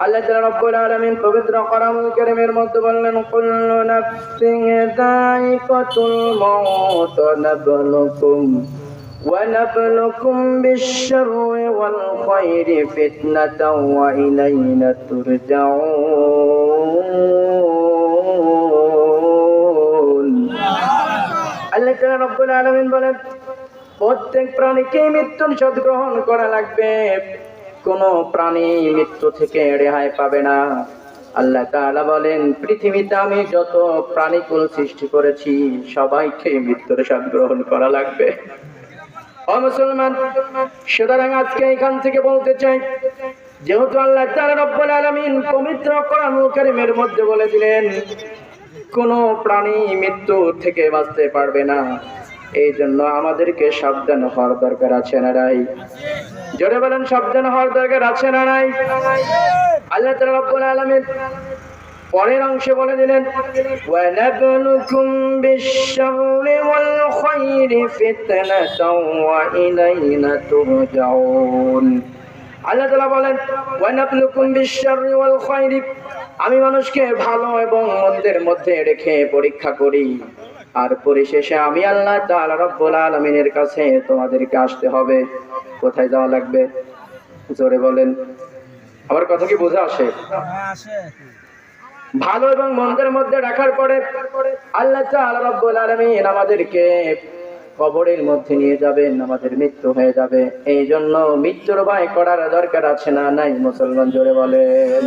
আল্লাহ তাআলা রব্বুল আলামিন পবিত্র কোরআনুল কারীমের মধ্যে বললেন কুল্লু নাফসিন যায়িকাতুল মাউত ওয়া নাবলুকুম বিশ-শাররি ওয়াল খায়রি ফিতনাতাও ওয়া ইলাইনা তুরজাউন। আল্লাহ তাআলা রব্বুল আলামিন বলেন প্রত্যেক প্রাণীকে মৃত্যুর স্বাদ গ্রহণ করা লাগবে, কোন প্রাণী মৃত্যু থেকে রেহাই পাবে না। আল্লাহ তাআলা বলেন পৃথিবীতে আমি যত প্রাণীকুল সৃষ্টি করেছি সবাইকে মৃত্যুর স্বাদ গ্রহণ করা লাগবে। ও মুসলমান, সুতরাং আজকে এখান থেকে বলতে চাই, যেহেতু আল্লাহ তাআলা রব্বুল আলামিন পবিত্র কোরআনুল কারীমের মধ্যে বলে দিলেন কোন প্রাণী মৃত্যু থেকে বাঁচতে পারবে না, এই জন্য আমাদেরকে সাবধান হওয়ার দরকার আছে না নাই? জোরে বলেন, সাবধান হওয়ার দরকার আছে না নাই? আল্লাহ তাআলা রব্বুল আলামিন পরের অংশে বলে দিলেন ওয়া নাবলুকুম বিশ-শাররি ওয়াল খায়রি ফিতনাতাও ওয়া ইলাইনা তুরজাউন। আল্লাহ তাআলা বলেন ওয়া নাবলুকুম বিশ-শাররি ওয়াল খায়রি, আমি মানুষকে ভালো এবং মন্দের মধ্যে রেখে পরীক্ষা করি, আর পরিশেষে আমি আল্লাহ তাআলা রব্বুল আলামিনের কাছে তোমাদেরকে আসতে হবে। কোথায় যাওয়া লাগবে? জোরে বলেন, আমার কথা কি বোঝা আসে? ভালো এবং মন্দের মধ্যে রাখার পরে আল্লাহ তাআলা রব্বুল আলামিন আমাদেরকে কবরের মধ্যে নিয়ে যাবেন, আমাদের মৃত্যু হয়ে যাবে। এই জন্য মৃত্যুর ভয় করার দরকার আছে না নাই মুসলমান? জোরে বলেন।